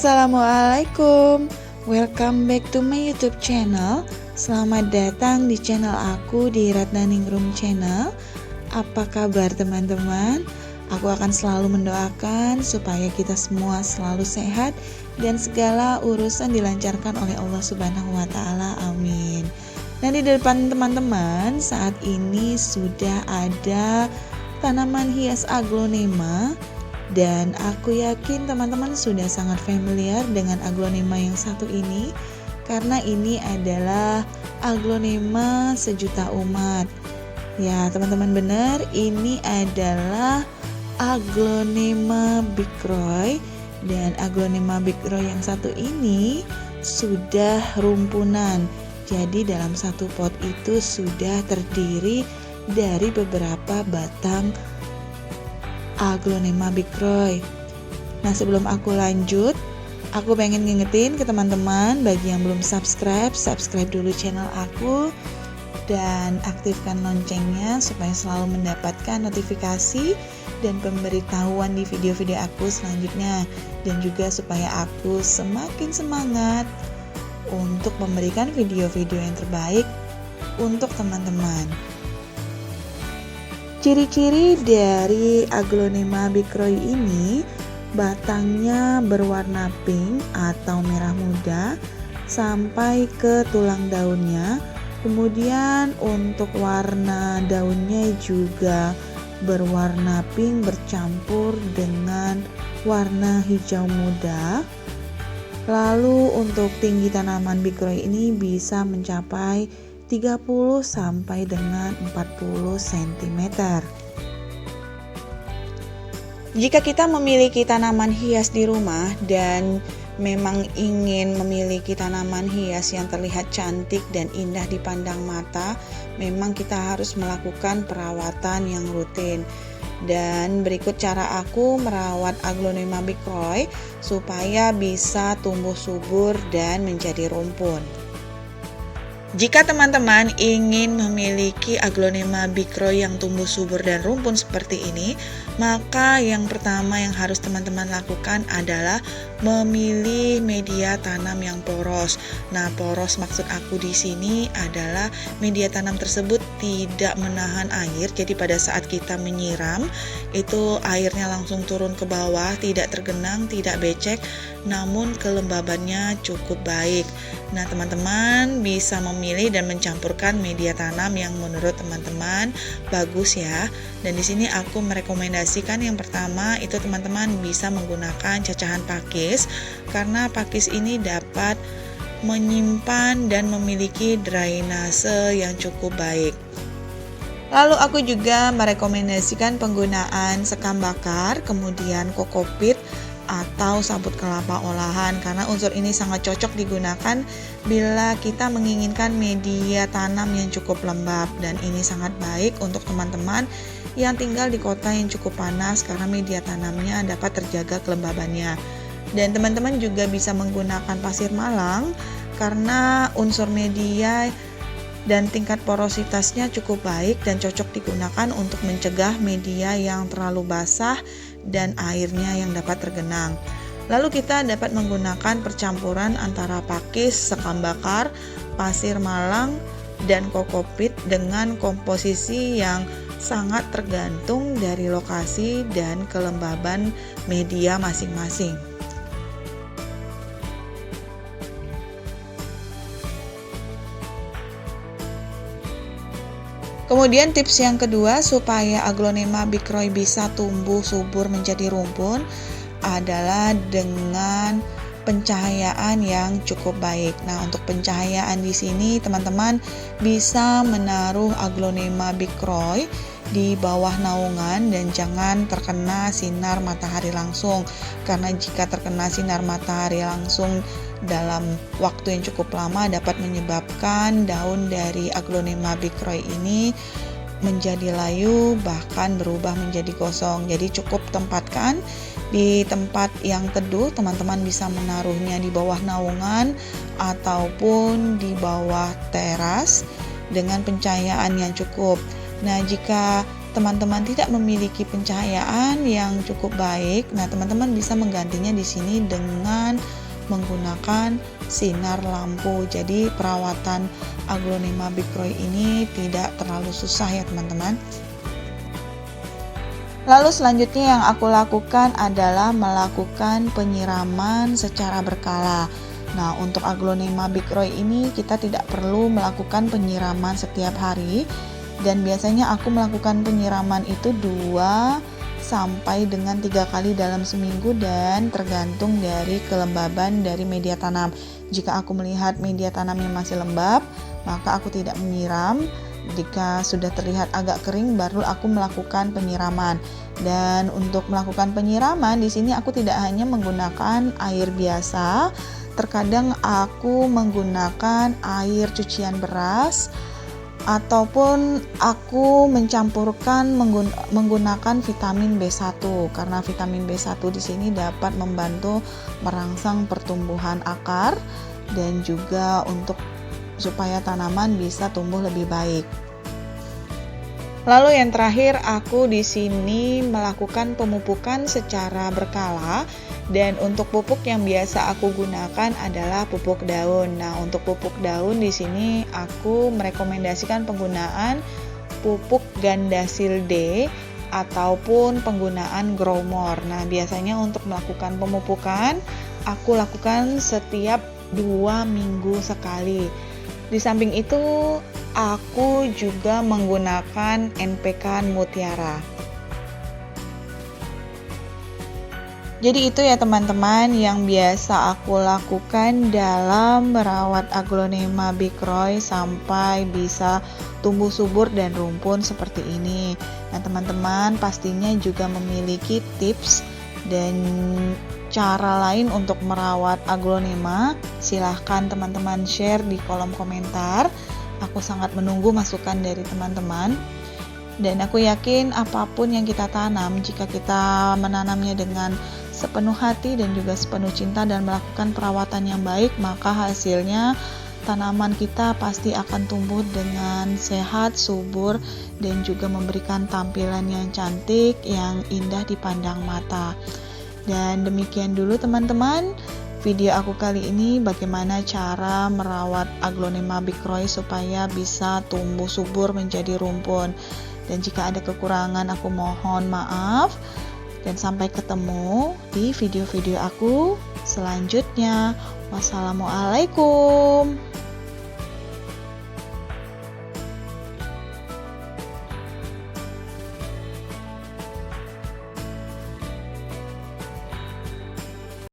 Assalamualaikum, welcome back to my YouTube channel. Selamat datang di channel aku di Ratnaningrum Channel. Apa kabar teman-teman? Aku akan selalu mendoakan supaya kita semua selalu sehat dan segala urusan dilancarkan oleh Allah Subhanahu wa Ta'ala. Amin. Nah, di depan teman-teman saat ini sudah ada tanaman hias aglonema. Dan aku yakin teman-teman sudah sangat familiar dengan aglonema yang satu ini, karena ini adalah aglonema sejuta umat. Ya teman-teman, benar, ini adalah aglonema bikroy. Dan aglonema bikroy yang satu ini sudah rumpunan. Jadi dalam satu pot itu sudah terdiri dari beberapa batang aglonema bikroy. Nah, sebelum aku lanjut, aku pengen ngingetin ke teman-teman bagi yang belum subscribe dulu channel aku dan aktifkan loncengnya supaya selalu mendapatkan notifikasi dan pemberitahuan di video-video aku selanjutnya, dan juga supaya aku semakin semangat untuk memberikan video-video yang terbaik untuk teman-teman. Ciri-ciri dari aglonema bikroy ini, batangnya berwarna pink atau merah muda sampai ke tulang daunnya. Kemudian untuk warna daunnya juga berwarna pink bercampur dengan warna hijau muda. Lalu untuk tinggi tanaman bikroy ini bisa mencapai 30 sampai dengan 40 cm. Jika kita memiliki tanaman hias di rumah dan memang ingin memiliki tanaman hias yang terlihat cantik dan indah dipandang mata, memang kita harus melakukan perawatan yang rutin. Dan berikut cara aku merawat aglonema bikroy supaya bisa tumbuh subur dan menjadi rumpun. Jika teman-teman ingin memiliki aglonema bikroy yang tumbuh subur dan rumpun seperti ini, maka yang pertama yang harus teman-teman lakukan adalah memilih media tanam yang poros. Nah, poros maksud aku di sini adalah media tanam tersebut tidak menahan air. Jadi pada saat kita menyiram, itu airnya langsung turun ke bawah, tidak tergenang, tidak becek, namun kelembabannya cukup baik. Nah, teman-teman bisa memilih dan mencampurkan media tanam yang menurut teman-teman bagus ya. Dan di sini aku merekomendasikan yang pertama itu teman-teman bisa menggunakan cacahan pakis, karena pakis ini dapat menyimpan dan memiliki drainase yang cukup baik. Lalu aku juga merekomendasikan penggunaan sekam bakar, kemudian kokopit atau sabut kelapa olahan, karena unsur ini sangat cocok digunakan bila kita menginginkan media tanam yang cukup lembab, dan ini sangat baik untuk teman-teman yang tinggal di kota yang cukup panas karena media tanamnya dapat terjaga kelembabannya. Dan teman-teman juga bisa menggunakan pasir malang karena unsur media dan tingkat porositasnya cukup baik dan cocok digunakan untuk mencegah media yang terlalu basah dan airnya yang dapat tergenang. Lalu kita dapat menggunakan percampuran antara pakis, sekam bakar, pasir malang, dan kokopit dengan komposisi yang sangat tergantung dari lokasi dan kelembaban media masing-masing. Kemudian tips yang kedua supaya aglonema bikroy bisa tumbuh subur menjadi rumpun adalah dengan pencahayaan yang cukup baik. Nah, untuk pencahayaan di sini teman-teman bisa menaruh aglonema bikroy di bawah naungan dan jangan terkena sinar matahari langsung, karena jika terkena sinar matahari langsung dalam waktu yang cukup lama dapat menyebabkan daun dari aglonema bikroy ini menjadi layu, bahkan berubah menjadi gosong. Jadi cukup tempatkan di tempat yang teduh. Teman-teman bisa menaruhnya di bawah naungan ataupun di bawah teras dengan pencahayaan yang cukup. Nah, jika teman-teman tidak memiliki pencahayaan yang cukup baik, nah teman-teman bisa menggantinya di sini dengan menggunakan sinar lampu. Jadi perawatan Aglonema bigroy ini tidak terlalu susah ya teman-teman. Lalu selanjutnya yang aku lakukan adalah melakukan penyiraman secara berkala. Nah, untuk Aglonema bigroy ini kita tidak perlu melakukan penyiraman setiap hari, dan biasanya aku melakukan penyiraman itu 2 sampai dengan 3 kali dalam seminggu, dan tergantung dari kelembaban dari media tanam. Jika aku melihat media tanamnya masih lembab, maka aku tidak menyiram. Jika sudah terlihat agak kering, baru aku melakukan penyiraman. Dan untuk melakukan penyiraman di sini aku tidak hanya menggunakan air biasa, terkadang aku menggunakan air cucian beras, ataupun aku mencampurkan menggunakan vitamin B1, karena vitamin B1 di sini dapat membantu merangsang pertumbuhan akar dan juga untuk supaya tanaman bisa tumbuh lebih baik. Lalu yang terakhir, aku di sini melakukan pemupukan secara berkala, dan untuk pupuk yang biasa aku gunakan adalah pupuk daun. Nah, untuk pupuk daun di sini aku merekomendasikan penggunaan pupuk Gandasil D ataupun penggunaan Growmore. Nah, biasanya untuk melakukan pemupukan aku lakukan setiap 2 minggu sekali. Di samping itu aku juga menggunakan NPK Mutiara. Jadi itu ya teman-teman yang biasa aku lakukan dalam merawat Aglonema bigroy sampai bisa tumbuh subur dan rumpun seperti ini. Nah teman-teman pastinya juga memiliki tips dan cara lain untuk merawat Aglonema. Silahkan teman-teman share di kolom komentar. Aku sangat menunggu masukan dari teman-teman. Dan aku yakin apapun yang kita tanam, jika kita menanamnya dengan sepenuh hati dan juga sepenuh cinta dan melakukan perawatan yang baik, maka hasilnya tanaman kita pasti akan tumbuh dengan sehat, subur, dan juga memberikan tampilan yang cantik, yang indah dipandang mata. Dan demikian dulu teman-teman video aku kali ini, bagaimana cara merawat Aglonema bigroy supaya bisa tumbuh subur menjadi rumpun. Dan jika ada kekurangan aku mohon maaf, dan sampai ketemu di video-video aku selanjutnya. Wassalamualaikum.